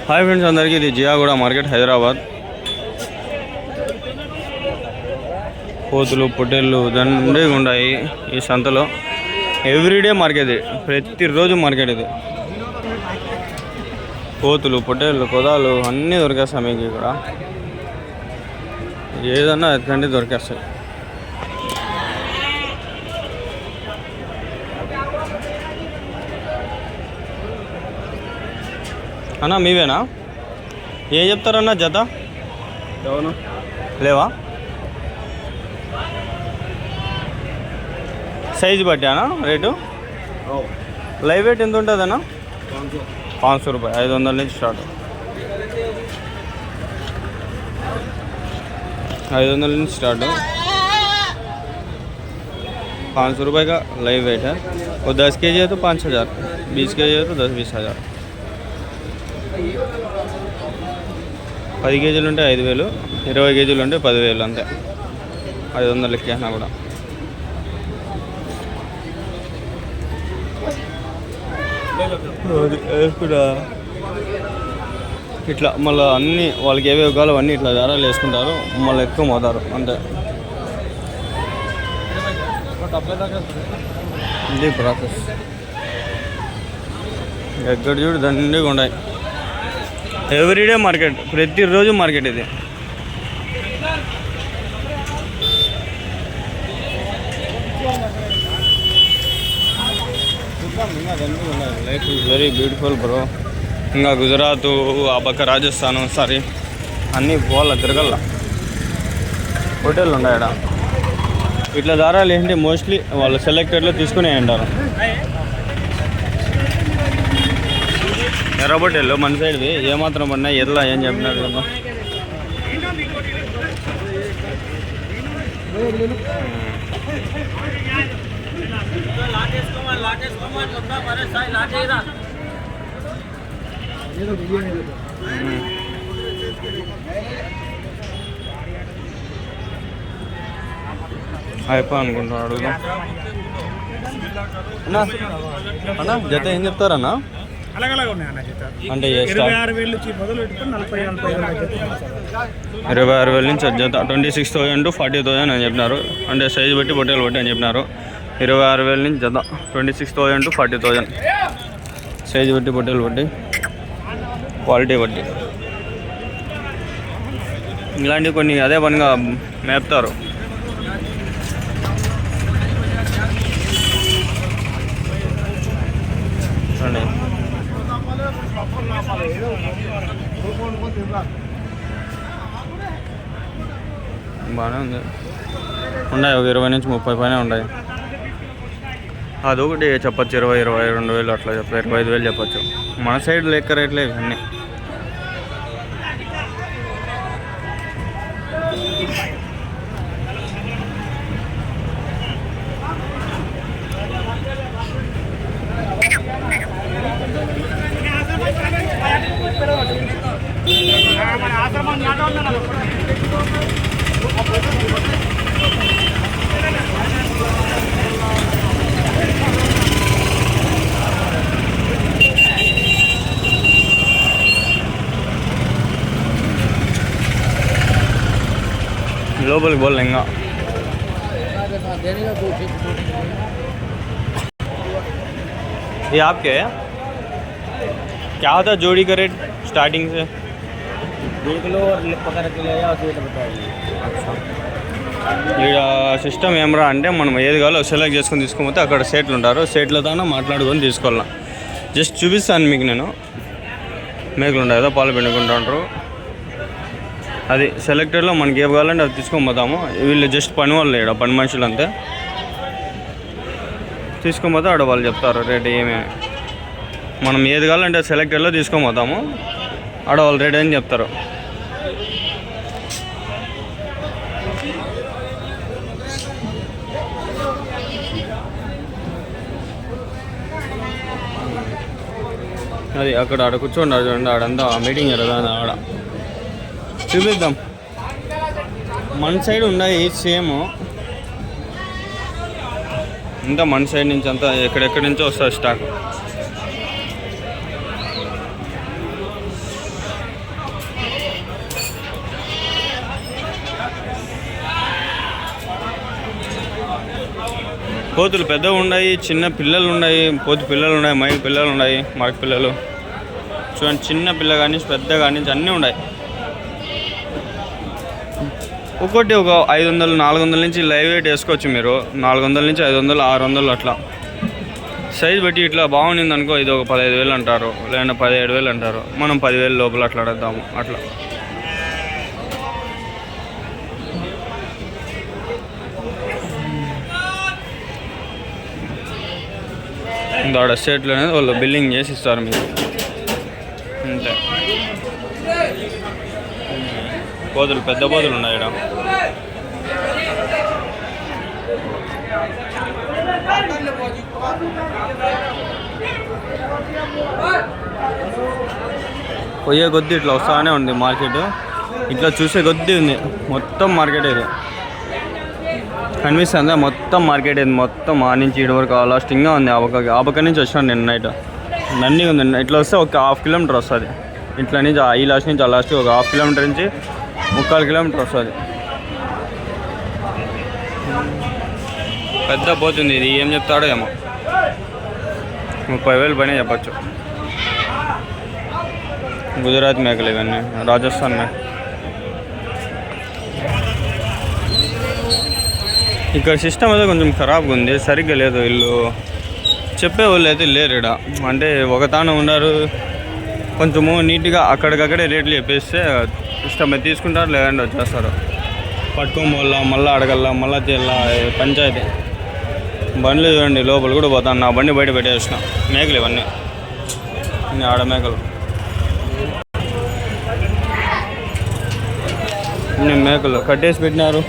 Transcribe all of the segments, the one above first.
Hi friends అందరికీ, ఇది Jiyaguda market Hyderabad. పోతులు పొట్టేళ్ళు దండిగా ఉన్నాయి ఈ సంతలో. ఎవ్రీడే మార్కెట్, ప్రతిరోజు మార్కెట్ ఇది. పోతులు పొట్టేళ్ళు పొదాలు అన్నీ దొరికేస్తాయి మీకు ఇక్కడ. ఏదన్నా ఎట్లాంటివి దొరికేస్తాయి. అన్నా మీవేనా? ఏం చెప్తారన్నా జత? లేవా? సైజు బట్టి అన్నా రేటు? లైవ్ వెయిట్ ఎంత ఉంటుంది అన్న? 500 రూపాయలు, 500 నుంచి స్టార్ట్. 500 నుంచి స్టాर्ट. 500 रुपये का लाइव वेट है. वो 10 kg है तो 5000, 20 kg है तो 10-20 हज़ार. 10 kg ఉంటే 5000, 20 kg ఉంటే 10,000 అంతే. 500 లెక్కేసినా కూడా. కూడా ఇట్లా మళ్ళీ అన్నీ వాళ్ళకి ఏవేవి కావాలో అన్నీ ఇట్లా దారాలు వేసుకుంటారు, మళ్ళీ ఎక్కువ మోతారు అంతే. ఇది ప్రాసెస్. ఎక్కడ చూడు దండిగా ఉన్నాయి. ఎవ్రీడే మార్కెట్, ప్రతిరోజు మార్కెట్ ఇది. ఇంకా దండిగా ఉన్నాయి. Life is very beautiful bro. ఇంకా గుజరాత్, ఆ పక్క రాజస్థాన్, సారీ అన్నీ పోవాల, తిరగల. హోటళ్ళు ఉన్నాయి ఇక్కడ. ఇట్లా దారాలు ఏంటి మోస్ట్లీ వాళ్ళు సెలెక్టెడ్లో తీసుకునే అంటారు. ఎర్రబొట్టెళ్ళు మన సైడ్వి ఏమాత్రం పడినా ఎట్లా ఏం చెప్పినారు కదా. అయిపో అనుకుంటున్నాడు అన్నా. అన్నా జత ఏం చెప్తారన్నా? అంటే 26,000 నుంచి జత 26,000 to 40,000 అని చెప్పినారు. అంటే సైజు బట్టి పొట్టేలు బట్టి అని చెప్పినారు. 26,000 నుంచి జత 26,000 to 40,000. సైజు బట్టి పొట్టేలు బట్టి, క్వాలిటీ బట్టి. ఇలాంటివి కొన్ని అదే పనిగా మేపుతారు. చూడండి బాగానే ఉంది. ఉన్నాయి ఒక 20 నుంచి 30 పైన ఉన్నాయి. అదొకటి చెప్పచ్చు 20,000-22,000 అట్లా చెప్పచ్చు, 25,000 చెప్పచ్చు. మన సైడ్ లెక్క రేట్లే ఇవన్నీ. लोपलिకి बोल लेंगे. ये आपके है? क्या होता है जोड़ी का रेट स्टार्टिंग से? देख लो और पकड़ के ले आओ, रेट बताइए. अच्छा, ఇక్కడ సిస్టమ్ ఏమరా అంటే మనం ఏది కావాలో సెలెక్ట్ చేసుకొని తీసుకోకపోతే అక్కడ సేట్లు ఉంటారు, సేట్లతో మాట్లాడుకొని తీసుకోవాలా. జస్ట్ చూపిస్తాను మీకు నేను. మేకలు ఉంటాయి కదా, పాలు పిండుకుంటూ ఉంటారు. అది సెలెక్టెడ్లో మనకి ఏం కావాలంటే అది తీసుకొని పోతాము. వీళ్ళు జస్ట్ పని వాళ్ళు, ఇక్కడ పని మనుషులు అంతే. తీసుకొని పోతే ఆడ వాళ్ళు చెప్తారు రేట్ ఏమి. మనం ఏది కావాలంటే సెలెక్టెడ్లో తీసుకొని పోతాము, ఆడ వాళ్ళు రేట్ అని చెప్తారు. అది అక్కడ ఆడ కూర్చోండి, చూడండి ఆడంతా మీటింగ్ జరుగుతుంది. ఆడ చూపిద్దాం. మన సైడ్ ఉన్నాయి సేమ్, అంతా మన సైడ్ నుంచి అంతా ఎక్కడెక్కడి నుంచో వస్తుంది స్టాక్. కోతులు పెద్దవి ఉన్నాయి, చిన్న పిల్లలు ఉన్నాయి, కోతి పిల్లలు ఉన్నాయి, మైక్ పిల్లలు ఉన్నాయి, మరక పిల్లలు చూడండి. చిన్న పిల్ల కానీ పెద్ద కానీ అన్నీ ఉన్నాయి. ఒక్కొక్కటి ఒక 500 400 నుంచి లైవ్ వెయిట్ వేసుకోవచ్చు మీరు. 400 నుంచి 500 600 అట్లా సైజ్ బట్టి. ఇట్లా బాగుండింది అనుకో ఇది ఒక 15,000 అంటారు, లేదంటే 17,000 అంటారు. మనం 10,000 లోపల అట్లా అడుగుతాము. అట్లా ఆడ స్టేట్లో అనేది వాళ్ళు బిల్లింగ్ చేసి ఇస్తారు మీకు అంతే. కోతులు పెద్ద కోతులు ఉన్నాయి ఇక్కడ. పోయే కొద్దీ ఇట్లా వస్తానే ఉంది మార్కెట్. ఇట్లా చూసే కొద్దీ ఉంది మొత్తం మార్కెట్. ఇది కనిపిస్తుందా మొత్తం మార్కెట్. ఇది మొత్తం ఆ నుంచి ఇటు వరకు లాస్టింగ్గా ఉంది. ఆపక నుంచి వచ్చినాను నేను నైట్. నంది ఉంది. ఇట్లా వస్తే ఒక 1/2 కిలోమీటర్ వస్తుంది. ఇట్లా నుంచి ఈ లాస్ట్ నుంచి ఆ లాస్ట్ ఒక 1/2 కిలోమీటర్ నుంచి 3/4 కిలోమీటర్ వస్తుంది. పెద్ద పోతుంది ఇది. ఏం చెప్తాడో ఏమో. 30,000 పైన చెప్పచ్చు. గుజరాత్ మేకలు ఇవన్నీ, రాజస్థాన్ మేక. ఇక్కడ సిస్టమ్ అయితే కొంచెం ఖరాబ్గా ఉంది, సరిగ్గా లేదు. వీళ్ళు చెప్పేవాళ్ళు అయితే లేరు ఇక్కడ. అంటే ఒక తాను ఉన్నారు. కొంచెము నీట్గా అక్కడికక్కడే రేట్లు చెప్పేస్తే సిస్టమ్ అయితే తీసుకుంటారు, లేదంటే వచ్చేస్తారు. పట్టుకోమల్ల మళ్ళీ అడగల్లా, మళ్ళీ తీయాల పంచాయతీ. బండ్లు చూడండి లోపల కూడా పోతాను. నా బండి బయట పెట్టేసిన. మేకలు ఇవన్నీ ఆడ మేకలు. మేకలు కట్టేసి పెట్టినారు.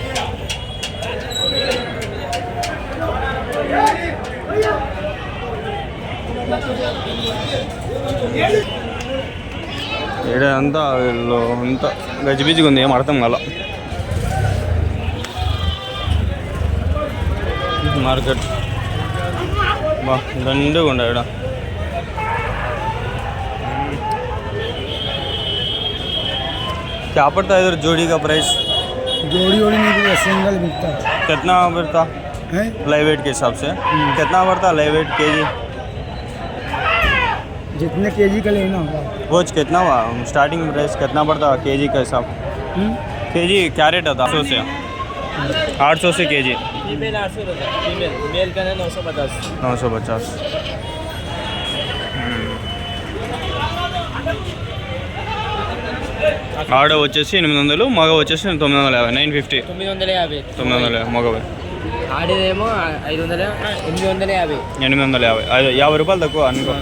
అంతా వీళ్ళు అంతా గజిబిజిగా ఉంది, ఏం అర్థం కాల. మార్కెట్ బా దండుగా ఉండే ఇక్కడ. क्या पड़ता है इधर जोड़ी का प्राइस? जोड़ी नहीं, सिंगल बिकता है। कितना पड़ता है लाइव वेट के हिसाब से? कितना पड़ता लाइव वेट केजी? जितने केजी का लेना होगा। वो कितना हुआ स्टार्टिंग प्राइस कितना पड़ता केजी का हिसाब? केजी क्या रेट होता? 800 से 800 से केजी। फीमेल 800 रुपये, फीमेल मेल का 950। 950। ఆడ వచ్చేసి 800, మగ వచ్చేసి 950. 950 950 మగవి. ఆడేదేమో 500 850 850 50 రూపాయలు తక్కువ అనుకో.